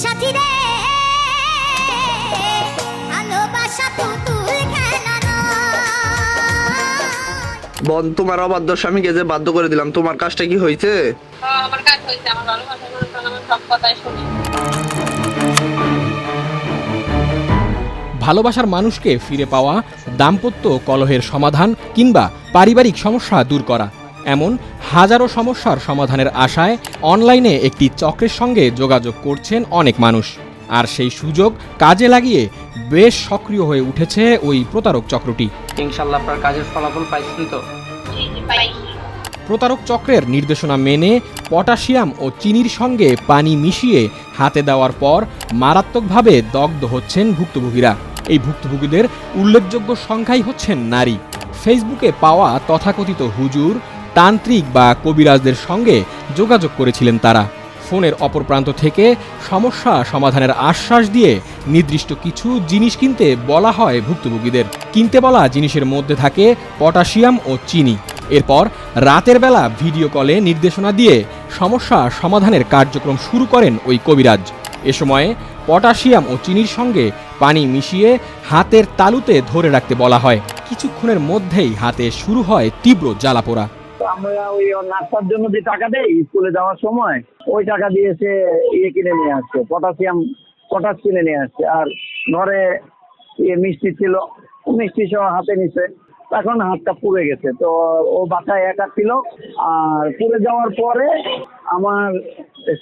সাথী রে ভালোবাসা তুতুল খেলা নয়। বোন, তোমার অবাধ্য স্বামীকে যে বাধ্য করে দিলাম, তোমার কাজটা কি হয়েছে? আমার কাজ হয়েছে, আমার ভালোবাসা করে আমার সব কথাই শুনি। ভালোবাসার মানুষকে ফিরে পাওয়া, দাম্পত্য কলহের সমাধান কিংবা পারিবারিক সমস্যা দূর করা, এমন হাজারো সমস্যার সমাধানের আশায় অনলাইনে একটি চক্রের সঙ্গে যোগাযোগ করছেন অনেক মানুষ। আর সেই সুযোগ কাজে লাগিয়ে বেশ সক্রিয় হয়ে উঠেছে ওই প্রতারক চক্রটি। ইনশাআল্লাহ আপনার কাজের ফলাফল পাইছেন তো? প্রতারক চক্রের নির্দেশনা মেনে পটাশিয়াম ও চিনির সঙ্গে পানি মিশিয়ে হাতে দেওয়ার পর মারাত্মকভাবে দগ্ধ হচ্ছেন ভুক্তভোগীরা। এই ভুক্তভোগীদের উল্লেখযোগ্য সংখ্যাই হচ্ছেন নারী। ফেসবুকে পাওয়া তথাকথিত হুজুর, তান্ত্রিক বা কবিরাজদের সঙ্গে যোগাযোগ করেছিলেন তারা। ফোনের অপর প্রান্ত থেকে সমস্যা সমাধানের আশ্বাস দিয়ে নির্দিষ্ট কিছু জিনিস কিনতে বলা হয় ভুক্তভোগীদের। কিনতে বলা জিনিসের মধ্যে থাকে পটাশিয়াম ও চিনি। এরপর রাতের বেলা ভিডিও কলে নির্দেশনা দিয়ে সমস্যা সমাধানের কার্যক্রম শুরু করেন ওই কবিরাজ। এ সময়ে পটাশিয়াম ও চিনির সঙ্গে পানি মিশিয়ে হাতের তালুতে ধরে রাখতে বলা হয়। কিছুক্ষণের মধ্যেই হাতে শুরু হয় তীব্র জ্বালাপোড়া। আমরা ওই নাস্তার জন্য যে টাকা দেই স্কুলে যাওয়ার সময়, ওই টাকা দিয়ে সে কিনে নিয়ে আসছে, পটাশ কিনে নিয়ে আসছে। আর ঘরে মিষ্টি ছিল, মিষ্টি সহ হাতে নিছে। এখন হাতটা পুড়ে গেছে। তো ও বাসায় একা ছিল। আর পুড়ে যাওয়ার পরে আমার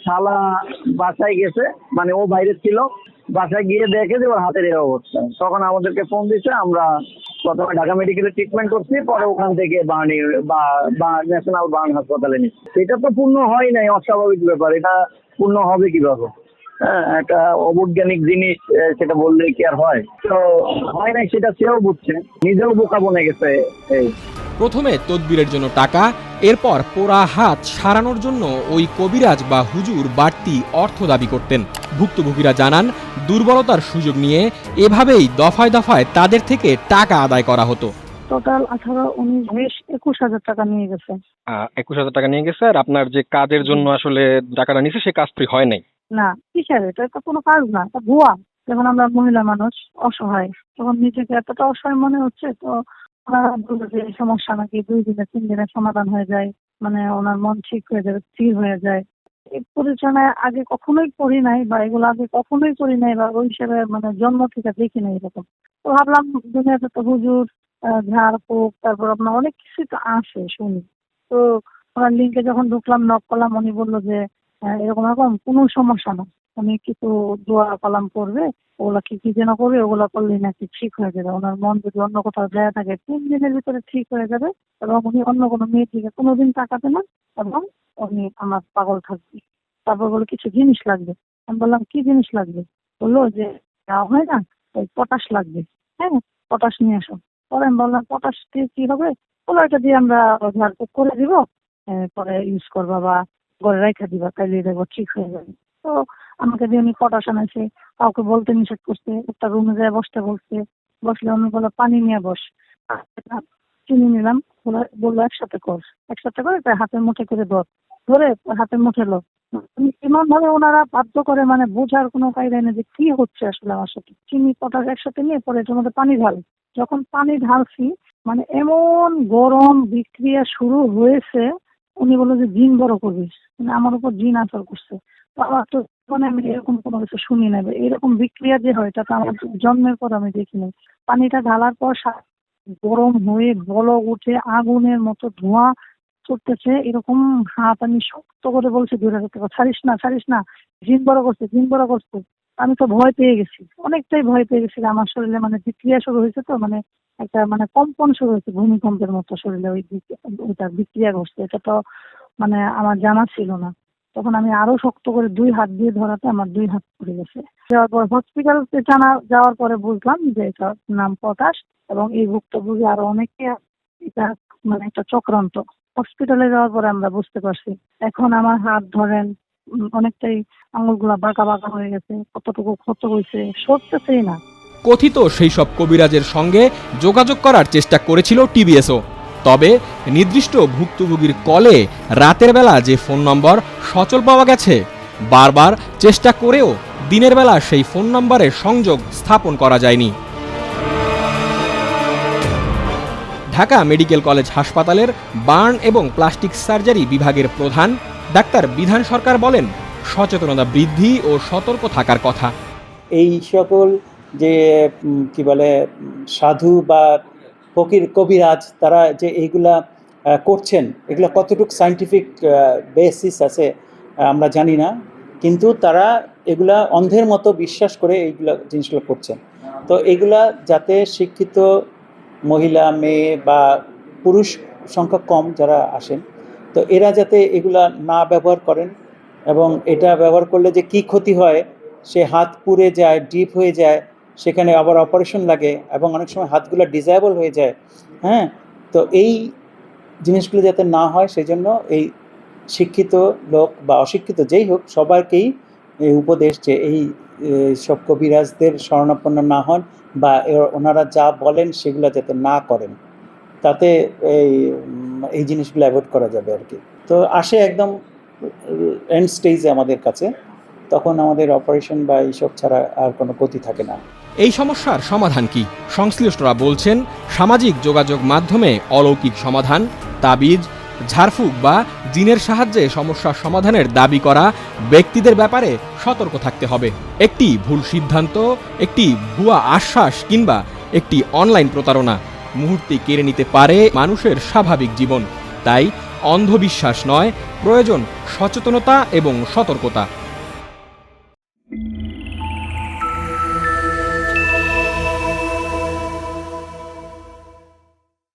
শালা বাসায় গেছে, মানে ও বাইরে ছিল, বাসায় গিয়ে দেখে যে ওর হাতের এই অবস্থা। তখন আমাদেরকে ফোন দিছে। আমরা প্রথমে ঢাকা মেডিকেলে ট্রিটমেন্ট করছি, পরে ওখান থেকে বার্নি বা ন্যাশনাল বার্ন হাসপাতালে নিচ্ছি। এটা তো পূর্ণ হয় নাই, অস্বাভাবিক ব্যাপার। এটা পূর্ণ হবে কিভাবে? হ্যাঁ, একটা অবৈজ্ঞানিক জিনিস, সেটা বললে কি আর হয়? তো হয় নাই, সেটা সেও বুঝছে, নিজেও বোকা বনে গেছে। প্রথমে তদবিরের জন্য টাকা, এরপর পোড়া হাত সারানোর জন্য ওই কবিরাজ বা হুজুর বাড়তি অর্থ দাবি করতেন। ভুক্তভোগীরা জানান, দুর্বলতার সুযোগ নিয়ে এভাবেই দফায় দফায় তাদের থেকে টাকা আদায় করা হতো। টোটাল 18, 19, 20, 21,000 টাকা নিয়ে গেছে। 21,000 টাকা নিয়ে গেছে। আর আপনার যে কাজের জন্য আসলে টাকাটা নিছে, সে কাজটি হয় নাই? না, কিসের? এটা তো কোনো কাজ না, এটা ভুয়া। যেমন আমরা মহিলা মানুষ অসহায়, তখন নিজেকে এতটা অসহায় মনে হচ্ছে। তো ওনারা বললো যে এই সমস্যা নাকি 2 দিনে 3 দিনে সমাধান হয়ে যায়, মানে ওনার মন ঠিক হয়ে যাবে, স্থির হয়ে যায়। এই পরিচালনায় আগে কখনোই করি নাই, বা এগুলো আগে কখনোই করি নাই, বা ওই হিসেবে মানে জন্ম থেকে দেখি নাই এরকম। তো ভাবলাম দুনিয়াতে তো হুজুর, ঝাড়ফুঁক, তারপর আপনার অনেক কিছু তো আসে, শুনি। তো ওনার লিঙ্কে যখন ঢুকলাম, নক করলাম, উনি বললো যে এরকম এরকম কোনো সমস্যা না, উনি কিছু দোয়া কালাম করবে, ওগুলা কি যেন করবে, ওগুলা করলেই নাকি ঠিক হয়ে যাবে। ওনার মন যদি অন্য কোথাও যায় থাকে 3 দিনের ভিতরে ঠিক হয়ে যাবে, এবং উনি অন্য কোনো মেয়ের দিকে কোনোদিন তাকাবে না, এবং উনি আমার পাগল থাকবে। তারপর বললো কিছু জিনিস লাগবে। আমি বললাম কি জিনিস লাগবে? বললো যে হয় না, ওই পটাশ লাগবে। হ্যাঁ, পটাশ নিয়ে আসো। পরে আমি বললাম পটাশ দিয়ে কি হবে? বললো এটা দিয়ে আমরা ঝাড়ফুঁক করে দিব, পরে ইউজ করবা বা ঘরে রেখে দিবা, তাইলে দেখবো ঠিক হয়ে যাবে। তো আমাকে দিয়ে উনি পটাশ আনাইছে, কাউকে বলতে নিষেধ করছে, একটা রুমে যায় বসতে বলছে। বসলে উনি বললো পানি নিয়ে বস। চিনি নিলাম, বললো একসাথে করে তাই হাতের মুঠে করে ধরে হাতের মুঠে লো। এমন ভাবে ওনারা বাধ্য করে, মানে বোঝার কোনো কায়দা নেই যে কি হচ্ছে আসলে আমার সাথে। চিনি পটাশ একসাথে নিয়ে পরে এটার মধ্যে পানি ঢাল। যখন পানি ঢালছি, মানে এমন গরম বিক্রিয়া শুরু হয়েছে। উনি বললো যে জিন বড় করবিস, মানে আমার উপর জিন আসর করছে। তো আমার তো মানে আমি এরকম কোনো কিছু শুনি না, এরকম বিক্রিয়া যে হয় এটা তো আমার জন্মের পর আমি দেখিনি। পানিটা ঢালার পর গরম হয়ে বলক উঠে আগুনের মতো ধোঁয়া ছুটতেছে, এরকম হাত আমি শক্ত করে বলছি দূরে রাখতে, ছাড়িস না, জিন বড় করছে। আমি তো ভয় পেয়ে গেছি, অনেকটাই ভয় পেয়ে গেছি। আমার শরীরে মানে বিক্রিয়া শুরু হয়েছে, তো মানে একটা মানে কম্পন শুরু হয়েছে, ভূমিকম্পের মতো শরীরে ওইটা বিক্রিয়া ঘটছে। এটা তো মানে আমার জানা ছিল না। তখন আমি আরো শক্ত করে 2 হাত দিয়ে ধরাতে আমার 2 হাত পড়ে গেছে। যাওয়ার পর হসপিটালে যাওয়ার পরে বুঝলাম যে এটার নাম পটাশ, এবং এই ভুক্তভোগী আরো অনেকে, এটা মানে একটা চক্রান্ত। হসপিটালে যাওয়ার পরে আমরা বুঝতে পারছি। এখন আমার হাত ধরেন অনেকটাই আঙুলগুলা বাঁকা হয়ে গেছে, কতটুকু ক্ষত হয়েছে সরতেছেই না। কথিত সেই সব কবিরাজের সঙ্গে যোগাযোগ করার চেষ্টা করেছিল টিবিএসও। তবে নির্দিষ্ট ভুক্তভোগীর কলে রাতের বেলা যে ফোন নম্বর সচল পাওয়া গেছে, বারবার চেষ্টা করেও দিনের বেলা সেই ফোন নম্বরে সংযোগ স্থাপন করা যায়নি। ঢাকা মেডিকেল কলেজ হাসপাতালের বার্ন এবং প্লাস্টিক সার্জারি বিভাগের প্রধান ডাক্তার বিধান সরকার বলেন, সচেতনতা বৃদ্ধি ও সতর্ক থাকার কথা। এই সকল যে কি বলে সাধু বা ফকির কবিরাজ তারা যে এইগুলা করছেন, এগুলা কতটুকু সায়েন্টিফিক বেসিস আছে আমরা জানি না, কিন্তু তারা এগুলা অন্ধের মতো বিশ্বাস করে এইগুলা জিনিসগুলো করছেন। তো এগুলা যাতে শিক্ষিত মহিলা, মেয়ে বা পুরুষ সংখ্যা কম যারা আসেন, তো এরা যাতে এগুলা না ব্যবহার করেন, এবং এটা ব্যবহার করলে যে কি ক্ষতি হয়, সে হাত পুড়ে যায়, ডিপ হয়ে যায়, সেখানে আবার অপারেশন লাগে এবং অনেক সময় হাতগুলো ডিসেবল হয়ে যায়। হ্যাঁ, তো এই জিনিসগুলো যাতে না হয় সেই জন্য এই শিক্ষিত লোক বা অশিক্ষিত যেই হোক সবাইকেই এই উপদেশ যে এই সব কবিরাজদের শরণাপন্ন না হন বা ওনারা যা বলেন সেগুলো যাতে না করেন, তাতে এই জিনিসগুলো অ্যাভয়েড করা যাবে আর কি। তো আসে একদম এন্ড স্টেজে আমাদের কাছে, তখন আমাদের অপারেশন বা এইসব ছাড়া আর কোনো গতি থাকে না। এই সমস্যার সমাধান কি? সংশ্লিষ্টরা বলছেন, সামাজিক যোগাযোগ মাধ্যমে অলৌকিক সমাধান, তাবিজ, ঝাড়ফুঁক বা জিনের সাহায্যে সমস্যার সমাধানের দাবি করা ব্যক্তিদের ব্যাপারে সতর্ক থাকতে হবে। একটি ভুল সিদ্ধান্ত, একটি ভুয়া আশ্বাস কিংবা একটি অনলাইন প্রতারণা মুহূর্তে কেড়ে নিতে পারে মানুষের স্বাভাবিক জীবন। তাই অন্ধবিশ্বাস নয়, প্রয়োজন সচেতনতা এবং সতর্কতা।